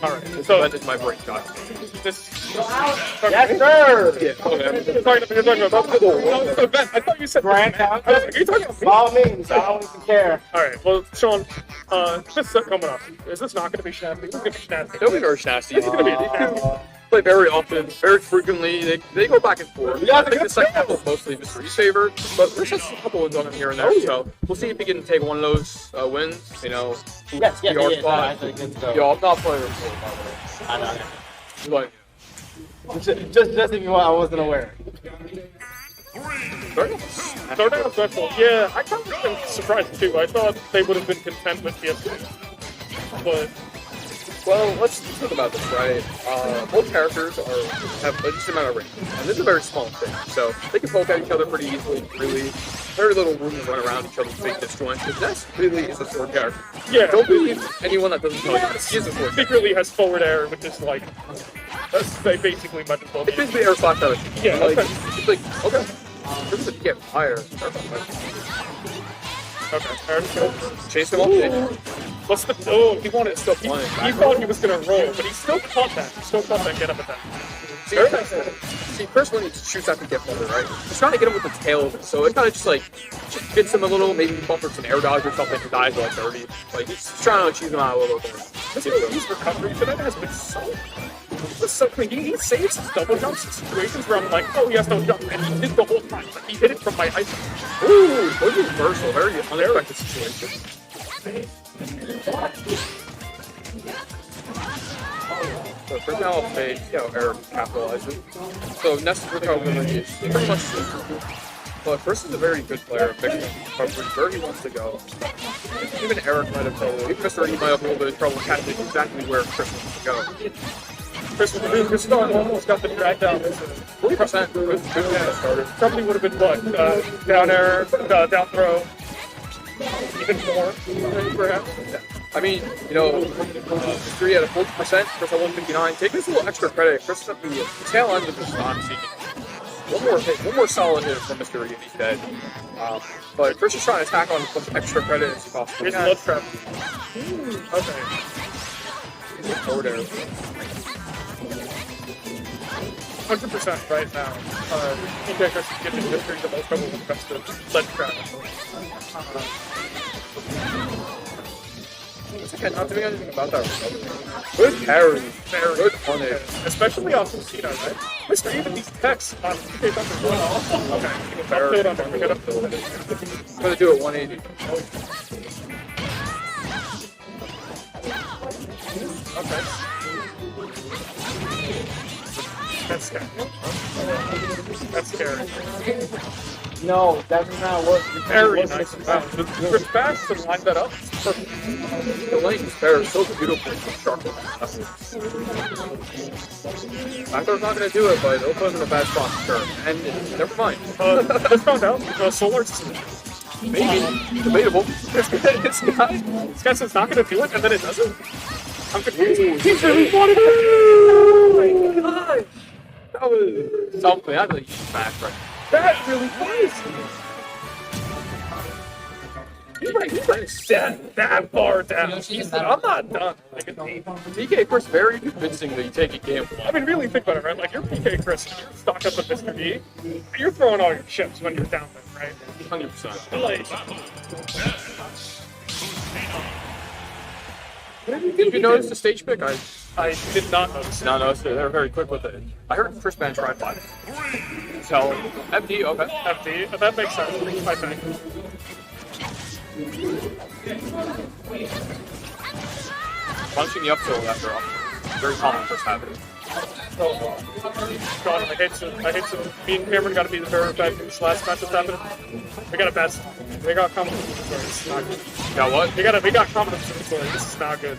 Alright, So that is my brain shot. this... Yes, sir! Yeah, okay. You're talking about the event. I thought you said Grand I was like, are you talking about me? All means, I don't even care. Alright, well, Sean, this set coming up. Is this not going to be snazzy? This is going to be snazzy. It'll be very nasty. This is going to be snazzy. Play very often, very frequently. They go back and forth. I think the second half was mostly Mr. E's favor, but there's just a couple wins on him here and there. So we'll see if he can take one of those wins. You know, Yes, PR spot. I think it's good. Yo, I'm not playing with him, by the way. I know. But Just if you want, I wasn't aware. Starting out special, yeah, I kind of been surprised too. I thought they would have been content with PS2. But, well, let's talk about this, right? Both characters have a decent amount of range, and this is a very small thing, so they can poke at each other pretty easily. Really, very little room to run around each other's big disjoints. Because Ness really is a sword character. yeah, Don't believe anyone that doesn't tell you this. He is a sword character. secretly has forward air, which is like, they basically might as well be. It's basically air slash damage. Yeah, like, okay. it's like, okay. This is get fire. Okay, alright, go. Chase him off. What's the... Oh, he wanted... Still He playing. thought he was going to roll, but he still caught that. He still caught that get up attack. See, first when he shoots at the gift holder, right? He's trying to get him with the tail of it, so it kind of just gets him a little, maybe buffers an air dodge or something, and dies like 30. Like, he's trying to cheese him out a little bit. His recovery today has been so clean. He saves his double jumps in situations where I'm like, oh, he has no jump, and he did the whole time. Like, he hit it from my ice. Ooh, those are reversal. Very unexpected situation. So first now I'll fade, see how Eric capitalizes. So Ness is recovering is pretty much but Chris is a very good player, where he wants to go. Even Eric might have trouble, even Mr. E might have a little bit of trouble catching exactly where Chris wants to go. Chris with a really good start, almost got the drag down. 40% good starter. Probably would have been what? Down air, down throw. Even more, perhaps. Yeah. I mean, you know, Mr. E at a 40%, Chris at 159. Take this little extra credit. Chris is at the tail end of his time seeking. One more solid hit from Mr. E and he's dead. But Chris is trying to tack on as much extra credit as he possibly can. Here's the love trap. Okay. Forward air. 100% right now. PkChris is giving history the most trouble when it comes to lead trap. Again, not doing anything about that recovery. Good parry. Very Good punish. Especially off Lucina, right? Mr. Even these techs on PkChris are going off. Okay, fair. Upfield under. We got upfield. I'm gonna do it 180. Okay. That's scary. That's scary. No, that's not what. Very nice. Wow. The fast to line that up. Perfect. The lane is fair. It's so beautiful. Sharp. I thought I was not gonna do it, but it'll put him in a bad spot, sure. And never mind. Just found out. Solar. Maybe. Debatable. This guy says not gonna do it, and then it doesn't. I'm confused. He really wanted it! Oh my god! That was something. That's a huge fact, right? That really was! He set that far down. He said, I'm not done. Like a team. PkChris very convincing that you take a game. I mean, really think about it, right? Like, you're PkChris, you're stocked up with Mr. D. You're throwing all your chips when you're down there, right? 100%. Like, Did you notice the stage pick? I did not notice. No, it. They were very quick with it. I heard Chris Band try 5. So, FD, okay. FD, that makes sense, I think. Punching the up tilt after all. Very common first happening. God, I hate to. Me and Cameron got to be the bearer of bad news. Last match that's happened. We got a bad. We got common observatory. This is not good. Got what? We got common observatory. This is not good.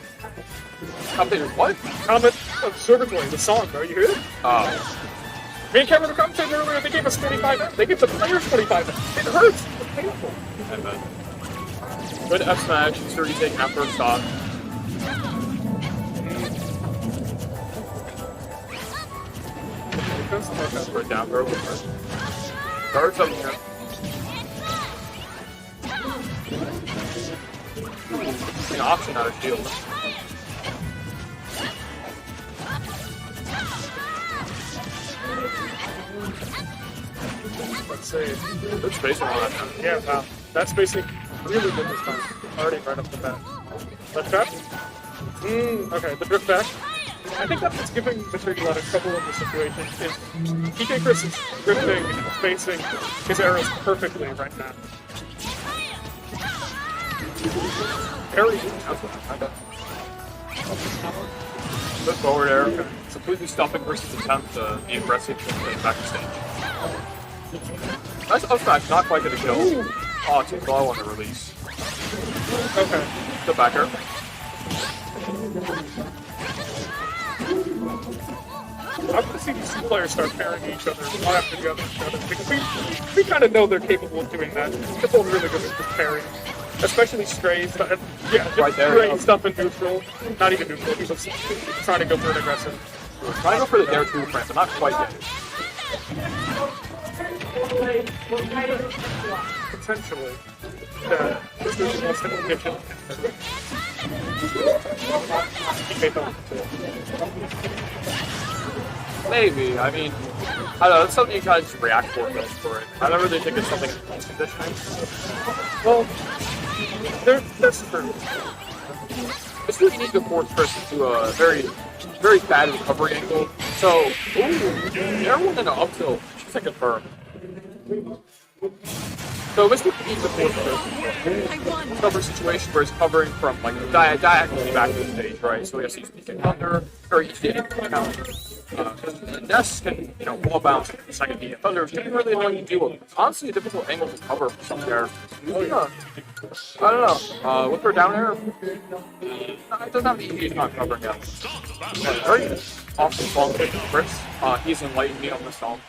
What? Common observatory. The song, bro. You hear it? Me and Cameron were commentating earlier. They gave us 25. They gave the players 25. It hurts. It's painful. Good F smash. Sure, you take after a stock. For a down throw. Guards up here. An option out of shield. save. Good spacing on that. Yeah, wow. That spacing really good this time. Already right off the bat. Left trap? Okay, the drift back. I think that's what's giving Mr. a lot of trouble in this situation. Is PkChris is drifting and spacing his arrows perfectly right now. Very good. Good forward air. Completely stopping Chris's attempt to be aggressive and back to stage. Nice up smash, not quite gonna kill. Oh, too low on the release. Okay. The backer. I'm going to see these two players start pairing each other one after the other, because we kind of know they're capable of doing that. They're both really good at just pairing, especially strays. Yeah, just right there, stray stuff in neutral. Not even neutral. He's just trying to go for an aggressive. Trying to go for the dare 2 France, but not quite yet. Potentially. Yeah, this is the most condition. Maybe. I mean, I don't know. That's something you kind of just react for it. I don't really think it's something in conditioning. Well, that's true. It's really neat to force Chris into a very, very bad recovery angle. So, everyone in an up tilt, she's like confirmed. So Mr. needs to force Chris cover situation where he's covering from like diagonally back to the stage, right? So he has to use Peak Thunder, or he's getting counter. Ness can, wall bounce in the second beat. Thunder can be really annoying to deal with. It's honestly a difficult angle to cover for some there. I don't know. With her down air, it doesn't have the easiest time covering that. Very awesome ball kick from Chris. He's enlightened me on this song.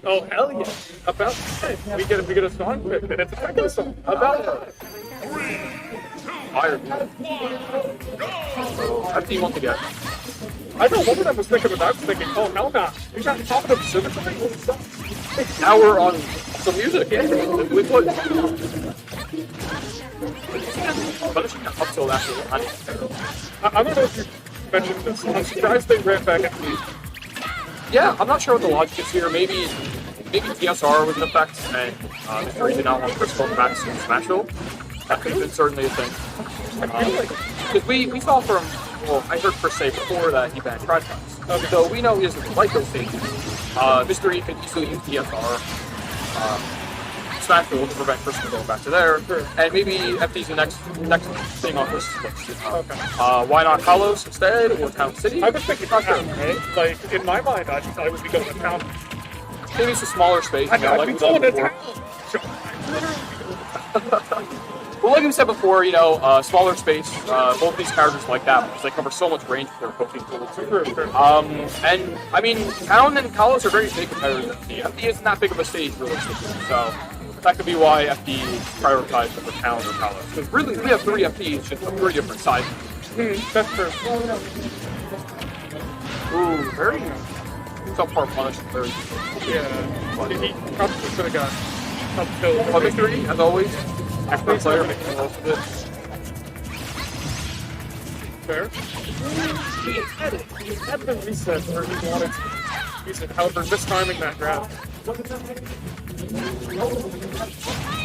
Oh, hell yeah. About time. We get a song pick, and it's a second song. About time. Fire. That's the one to get. I know what I was thinking about. I was thinking, oh, hell no. You got to talk about Pacific. Now we're on some music. Yeah. We put. But it's up till after I don't know if you mentioned this. I'm surprised they ran back at me. Yeah, I'm not sure what the logic is here. Maybe TSR was in effect, and Mr. did not want Chris going back to Smashville. That could have been certainly a thing. Because we saw from, I heard Chris say before that he banned try times. Okay. So we know he doesn't like those stages. Mr. E could easily use TSR. Smashville to prevent Chris from going back to there. Sure. And maybe FD's the next thing on Chris's list. Okay. Why not Kalos instead, or Town City? I was thinking Town, right? Like, in my mind, I would be going to Town. Maybe it's a smaller space. I'd be going to Town. Well, like we said before, smaller space, both these characters like that because they cover so much range with their poking tools. And, I mean, Town and Kalos are very big competitors at FD. FD isn't that big of a stage, realistically, so that could be why FD prioritized over Town or Kalos. Because really, we have 3 FDs, just of 3 different sizes. That's true. Ooh, very subpar punish. Very Yeah. He probably could have got up till Mr. E, as always, excellent player, making the most of it. Fair. He had the reset where he wanted to use it. However, mistiming that grab.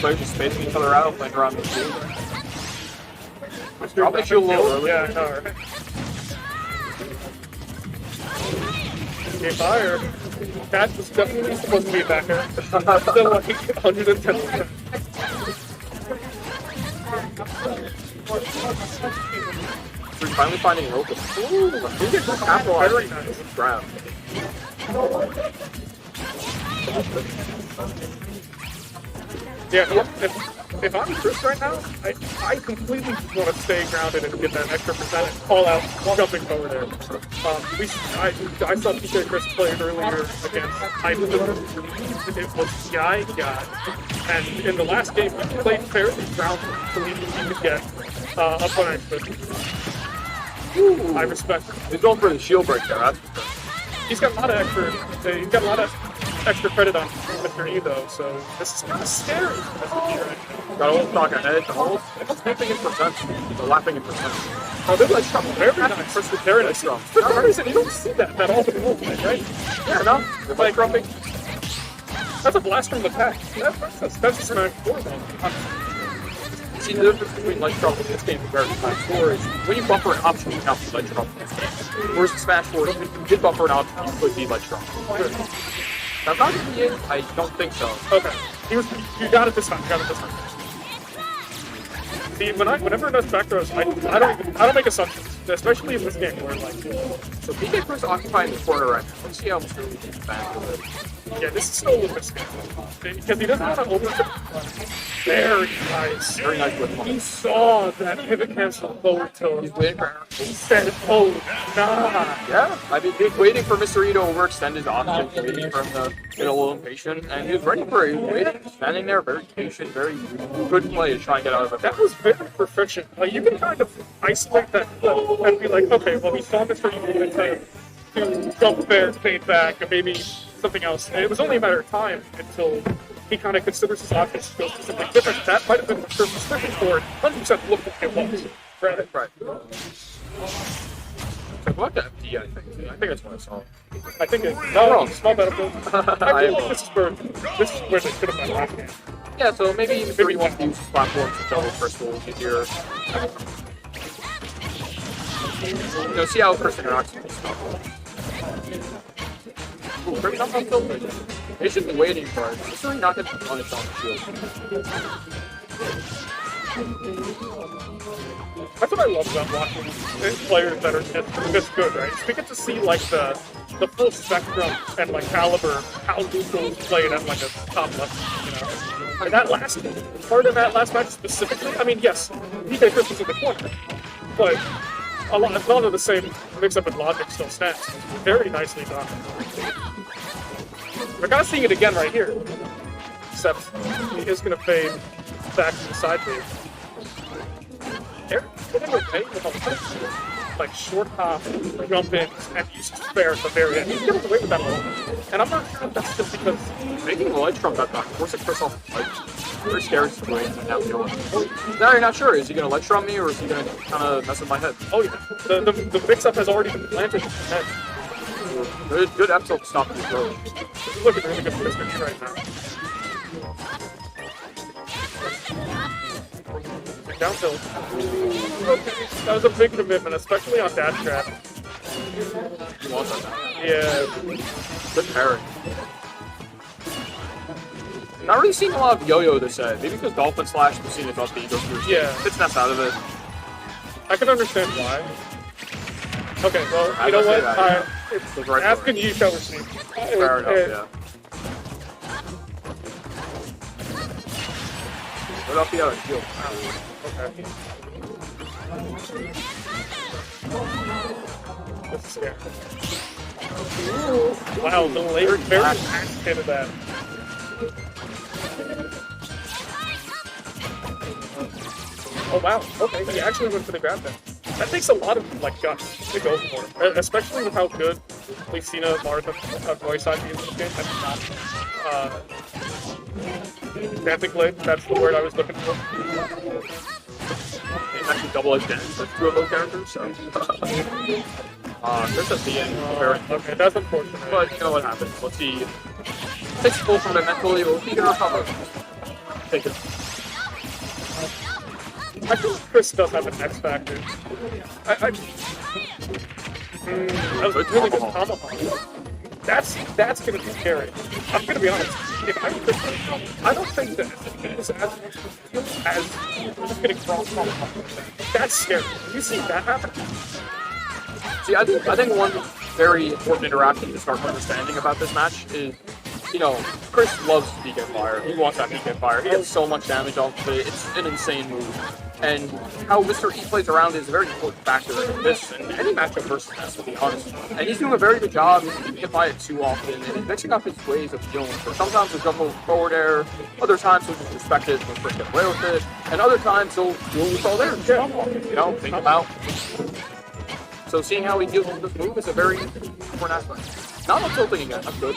Players just spacing each other out, playing around the field. Probably shoot a little early. Yeah, I know, right? Okay, fire. That was definitely supposed to be a backer. Still like 110%. We're finally finding an open. Ooh, we get capitalizing on this grab. Yeah, if I'm Chris right now, I completely want to stay grounded and get that extra percentage all out jumping forward there. I saw PkChris play earlier against Ivan. It was guy. And in the last game, he played fairly grounded so he could get up on extra. I respect him. He's going for the shield break there, that's for sure. He's got a lot of extra credit on Mr. E though, so this is kind of scary for Mr. E right now. Got a little stock ahead, the whole snapping in percent, the laughing in percent. Oh, they're like very nice. First with very nice drum. For some reason, you don't see that often in Ultimate, right? Yeah, no, they're like grumping. That's a blast from the pack. That's a smash 4 then. See, the difference between ledge drop in this game compared to Smash 4 is when you buffer an option, you have to ledge drop in this game. Whereas in Smash 4, if you did buffer an option, you could be ledge drop. Now, not in the end, I don't think so. Okay. You got it this time. See, whenever Ness back throws, I don't make assumptions, especially in this game where like. So PkChris occupying the corner right now. Let's see how Mr. Lee can back with it. Yeah, this is still a little bit scary because he doesn't want to open the. Very nice. Very nice with He saw that pivot cancel forward tilt. He's waiting for He said, "Oh, nah." Yeah, I mean, he's waiting for Mr. E to overextend his options, waiting for him to get a little impatient, and he was ready for it. He was waiting, standing there, very patient, very good play to try and get out of it. That was very proficient. Like, you can kind of isolate that and be like, okay, well, we saw Mr. E to jump there, fade back, and maybe something else. It was only a matter of time until he kind of considers his options to go to something different. That might have been the first mistake for it. 100% looked like it was. Right. So what the FD, I think that's what I saw. I think it's no, small benefit. I feel like this is where they could have been last game. Yeah, so maybe he wants to use his platform to double crystal easier. You know, see how Chris interacts with this stuff. Ooh, Chris not on filter. They should be waiting for it. He's really not getting punished on the shield. That's what I love about watching players that are this good, right? We get to see like the full spectrum and like caliber, how Lucina's played at like a top level, you know. And that last part of that last match specifically, I mean, yes, PkChris was in the corner, but a lot of the same mix-up and logic still stands. Very nicely done. We're kind of seeing it again right here, except he is going to fade back to the side B. Eric getting away with a lot of like short hop, jump in, and use spare at the very end. He's getting away with that a little bit. And I'm not sure if that's just because making a ledge from that back forcing Chris off the ledge. Very scary situation in that field. Now you're not sure. Is he going to ledge from me or is he going to kind of mess with my head? oh yeah, the mix-up has already been planted in his head. Good episode to stop the approach. He's looking really good for this mission right now. Down tilt. Okay, that was a big commitment, especially on dash trap. He wants that. Yeah. Good parry. Not really seeing a lot of yo-yo this set. Maybe because Dolphin Slash Lucina got the ego boost. Yeah. It's Ness out of it. I can understand why. Okay, well, you know what? It's right asking you shall receive. Fair enough, yeah. What else you got on shield? Okay. That's scary. Wow, the later very fast hit of that. Oh wow, okay, he actually went for the grab then. That takes a lot of like guts to go for, especially with how good Lucina Martha voice ID in this game. Dancing Blade, that's the word I was looking for. He's actually double-edged dance with two of those characters, so. Chris at the end, Okay, that's unfortunate. but you know what happens. Let's see. Takes full from it mentally, but he can recover. Take it. I think Chris does have an X factor. That was a really good tomahawk. That's gonna be scary. I'm gonna be honest. If I'm Chris, I don't think that it's as just getting cross tomahawk. That's scary. You see that happen? See, I think one very important interaction to start understanding about this match is, you know, Chris loves PK Fire. He wants that PK Fire. He gets so much damage off of it. It's an insane move. And how Mr. E plays around is a very important factor in this and any matchup versus Ness, to be honest. And he's doing a very good job. He's PK it too often, and he's mixing up his ways of dealing with it. Sometimes he'll jump over forward air, other times he'll just respect it and Chris get away with it, and other times he'll deal with all there and jump off it, you know, think about. So seeing how he deals with this move is a very important aspect. Not on tilting again, that's good.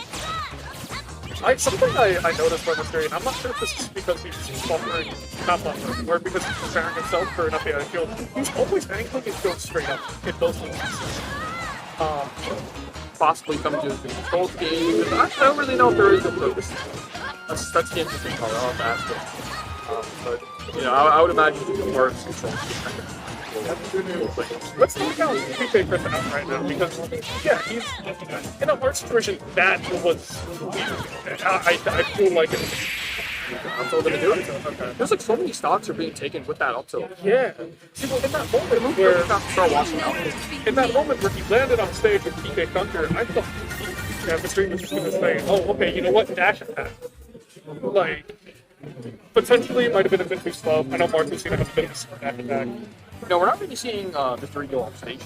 Something I noticed by Mr. E, and I'm not sure if this is because he's buffering, not buffering, or because he's preparing himself for an up-air field. He's always angling his field straight up in those moves. possibly come to the control game. I don't really know if there is a focus. That's the interesting part. I'll have to ask it. But, you know, I would imagine the worst control game. Let's take out PkChris out right now because, yeah, he's in a hard situation. That was, I feel like it's. I'm still gonna do it. Okay. There's like so many stocks are being taken with that up tilt. Yeah. See, well, in that moment where Start watching out. in that moment where he landed on stage with PK Thunder, I thought the stream was just gonna say, "Oh, okay, you know what? Dash attack." Like, potentially it might have been a bit too slow. I know Lucina has a bit of a dash attack. You know, we're not really seeing Mr. Ego on stage.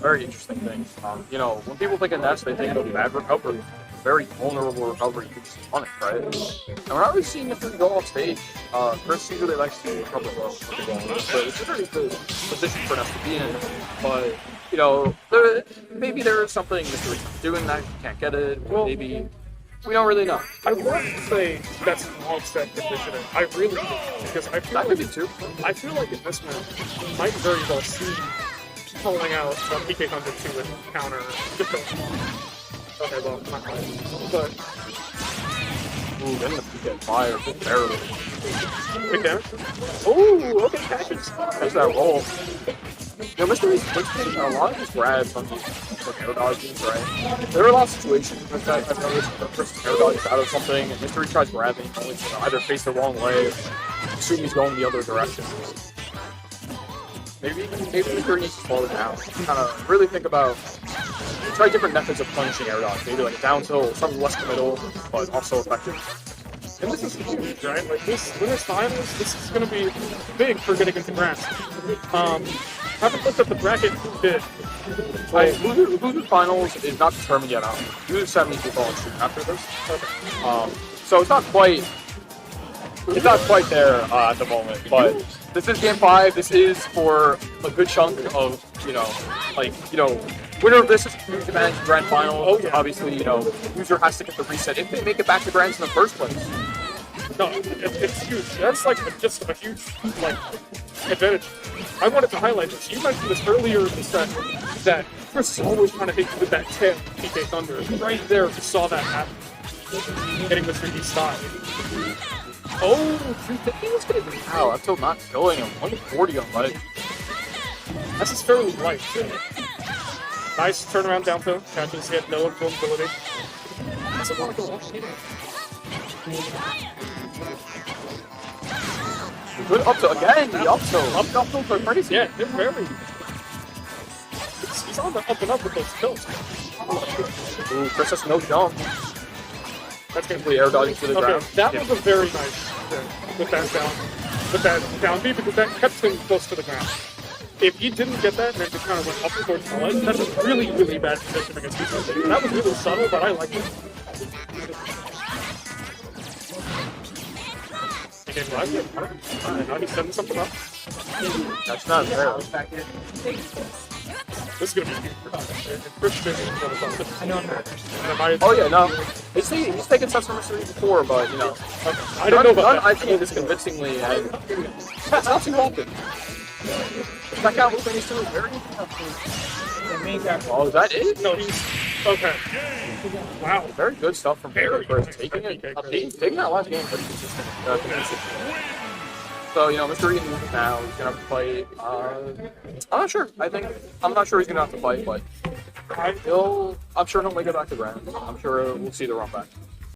Very interesting thing. You know, when people think of Ness, they think of bad recovery. Very vulnerable recovery. You can just punish, right? And we're not really seeing Mr. Ego off stage. Chris usually likes to recover well. So it's a very good position for Ness to be in. But, you know, maybe there is something Mr. Ego doing that he can't get it. Well, maybe. We don't really know. I want to say that's wrong set conditioning. I really do. Because I feel That could be too. I feel like in this match, you might very well see pulling out PK Thunder 2 and counter. Just okay, well, not quite. But, Ooh, then the PK fire, just barely. big damage. Ooh, okay, catches. There's that roll. You know, Mr. Reed's taking a lot of his grabs on these air dodges, right? There are a lot of situations with that I've noticed the first air dodge out of something, and Mr. Reed tries grabbing, only to either face the wrong way or assume he's going the other direction. Maybe Mr. Reed needs to slow it down. Kind of really think about, try different methods of punishing air dodge. Maybe like a down tilt, something less committal, but also effective. And this is huge, right? Like this winners finals, this is going to be big for getting into grants. Haven't looked at the bracket bit. Who's finals is not determined yet. Who's 70 people on stream after this. So it's not quite there at the moment. But this is game 5. This is for a good chunk of winner of this is to advance grand final. Oh, yeah. Obviously, loser has to get the reset if they make it back to grands in the first place. No, it's huge. That's like just a huge advantage. I wanted to highlight this. You mentioned this earlier in the set that Chris is always trying to hit you with that 10 PK Thunder. Right there, we saw that happen. Hitting Mr. E's side. Oh, 350 was going to be wow. Up till not going at 140 on ledge. This is fairly light, too. Nice turnaround down tilt. Catches hit, no influenceability. Doesn't want to go off either. Good up tilt again. The up tilt. Up tilt are crazy. Yeah, they're very. He's on the up and up with those tilts. Ooh, Chris has no jump. That's going to be air dodging to the ground. That was a very nice thing with that down B because that kept him close to the ground. If he didn't get that and then just kind of went up towards the ledge, that's a really, really bad position against people. That was really subtle, but I like it. Game 5, alright, now he's setting something up. That's not fair. This is gonna be huge for Chris. I know. Oh yeah, no. He's taken sets from Mr. before, but I don't know about that. I've seen this convincingly, and it's not too often. That guy was finished too. Very Oh, is that it? No, he's okay. Wow, very good stuff from PkChris. nice. Taking that last game pretty consistent. So, Mr. Reed now he's gonna have to fight. I'm not sure. I'm not sure he's gonna have to fight, but I'm sure he'll make it back to ground. I'm sure we'll see the run back.